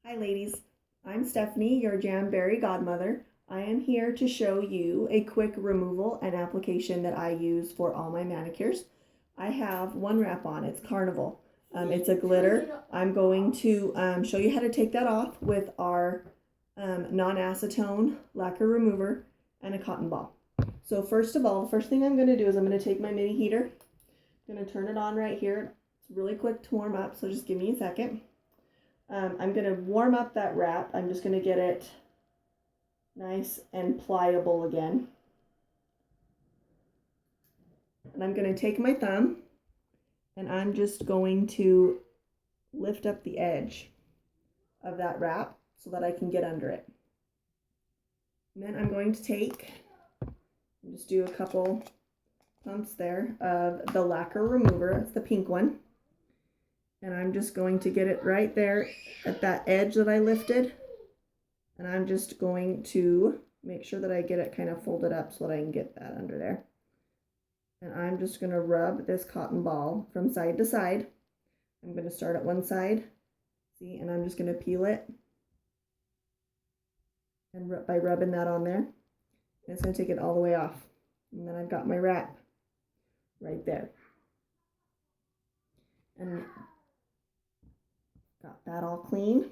Hi ladies, I'm Stephanie, your Jamberry godmother. I am here to show you a quick removal and application that I use for all my manicures. I have one wrap on, it's Carnival. It's a glitter. I'm going to show you how to take that off with our non-acetone lacquer remover and a cotton ball. So first of all, the first thing I'm going to do is I'm going to take my mini heater. I'm going to turn it on right here. It's really quick to warm up, so just give me a second. I'm going to warm up that wrap. I'm just going to get it nice and pliable again. And I'm going to take my thumb and I'm just going to lift up the edge of that wrap so that I can get under it. And then I'm going to take, just do a couple pumps there of the lacquer remover. It's the pink one. And I'm just going to get it right there at that edge that I lifted. And I'm just going to make sure that I get it kind of folded up so that I can get that under there. And I'm just going to rub this cotton ball from side to side. I'm going to start at one side, see, and I'm just going to peel it. And by rubbing that on there, it's going to take it all the way off. And then I've got my wrap right there. And got that all clean.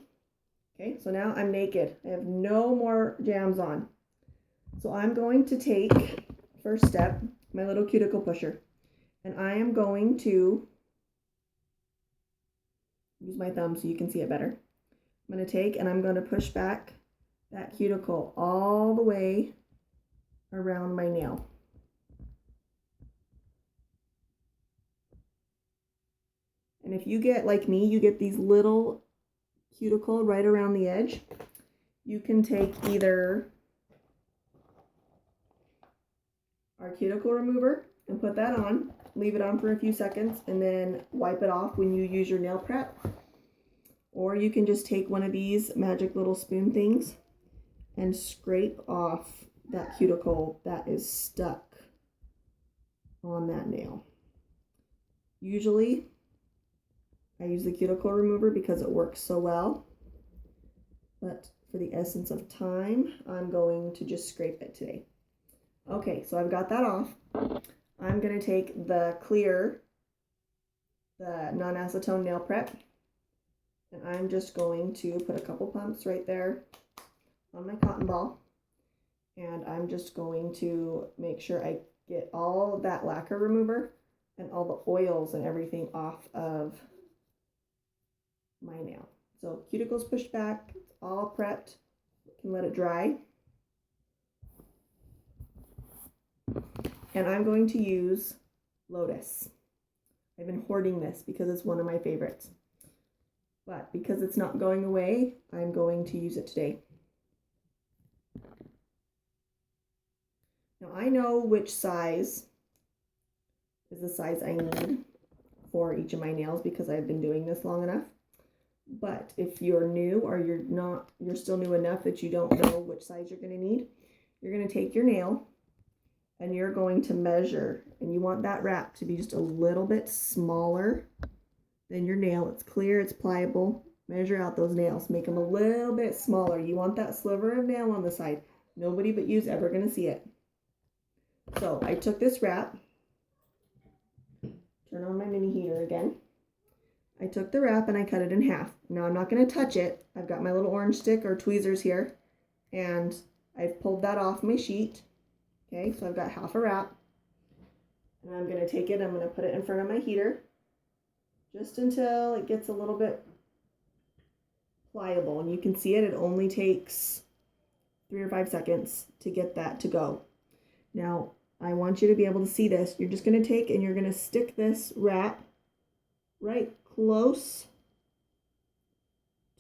Okay, so now I'm naked. I have no more jams on. So I'm going to take, first step, my little cuticle pusher. And I am going to use my thumb so you can see it better. I'm going to take and I'm going to push back that cuticle all the way around my nail. And if you get, like me, you get these little cuticle right around the edge, you can take either our cuticle remover and put that on, leave it on for a few seconds, and then wipe it off when you use your nail prep. Or you can just take one of these magic little spoon things and scrape off that cuticle that is stuck on that nail. Usually, I use the cuticle remover because it works so well, but for the essence of time, I'm going to just scrape it today. Okay, so I've got that off. I'm going to take the clear, the non-acetone nail prep, and I'm just going to put a couple pumps right there on my cotton ball, and I'm just going to make sure I get all of that lacquer remover and all the oils and everything off of my nail. So cuticles pushed back, it's all prepped, you can let it dry. And I'm going to use Lotus. I've been hoarding this because it's one of my favorites. But because it's not going away, I'm going to use it today. Now I know which size is the size I need for each of my nails because I've been doing this long enough. But if you're new or you're still new enough that you don't know which size you're going to need, you're going to take your nail and you're going to measure, and you want that wrap to be just a little bit smaller than your nail. It's clear, it's pliable. Measure out those nails, make them a little bit smaller. You want that sliver of nail on the side. Nobody but you is ever going to see it. So I took this wrap, turn on my mini heater again. I took the wrap and I cut it in half. Now I'm not going to touch it. I've got my little orange stick or tweezers here, and I've pulled that off my sheet. Okay, so I've got half a wrap, and I'm going to take it, I'm going to put it in front of my heater just until it gets a little bit pliable, and you can see it only takes 3 or 5 seconds to get that to go. Now I want you to be able to see this. You're just going to take and you're going to stick this wrap right close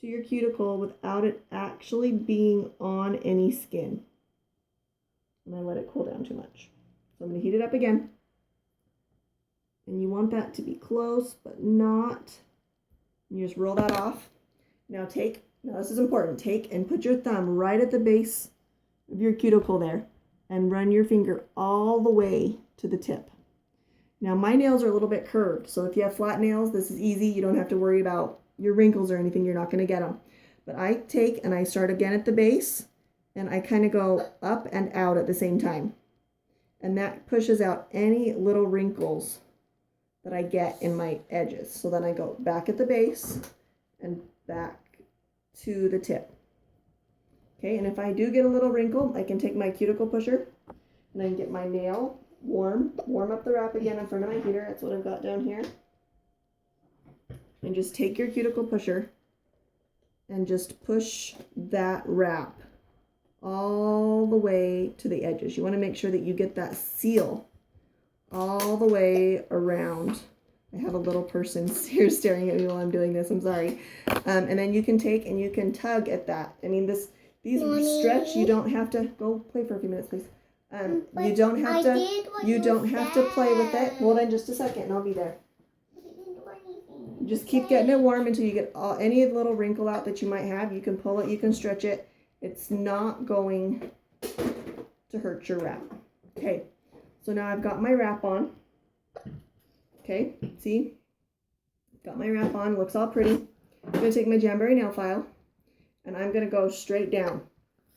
to your cuticle without it actually being on any skin. And I let it cool down too much. So I'm going to heat it up again. And you want that to be close, but not. You just roll that off. Now this is important. Take and put your thumb right at the base of your cuticle there and run your finger all the way to the tip. Now my nails are a little bit curved, so if you have flat nails, this is easy. You don't have to worry about your wrinkles or anything. You're not going to get them. But I take and I start again at the base, and I kind of go up and out at the same time. And that pushes out any little wrinkles that I get in my edges. So then I go back at the base and back to the tip. Okay, and if I do get a little wrinkle, I can take my cuticle pusher and I can get my nail warm up the wrap again in front of my heater. That's what I've got down here. And just take your cuticle pusher and just push that wrap all the way to the edges. You want to make sure that you get that seal all the way around. I have a little person here staring at me while I'm doing this. I'm sorry. And then you can take and you can tug at that. I mean, these stretch. You don't have to go play for a few minutes, please. You don't have to play with it. Hold on just a second, and I'll be there. Just keep getting it warm until you get any little wrinkle out that you might have. You can pull it. You can stretch it. It's not going to hurt your wrap. Okay. So now I've got my wrap on. Okay, see? Got my wrap on, looks all pretty. I'm going to take my Jamberry nail file and I'm going to go straight down.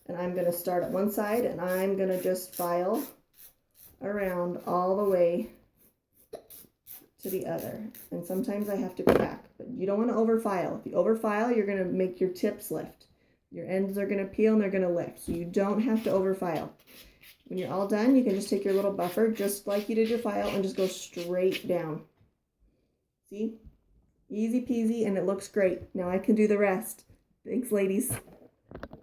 And I'm going to start at one side and I'm going to just file around all the way to the other. And sometimes I have to go back, but you don't want to overfile. If you overfile, you're going to make your tips lift. Your ends are going to peel and they're going to lift. So you don't have to overfile. When you're all done, you can just take your little buffer, just like you did your file, and just go straight down. See? Easy peasy, and it looks great. Now I can do the rest. Thanks, ladies.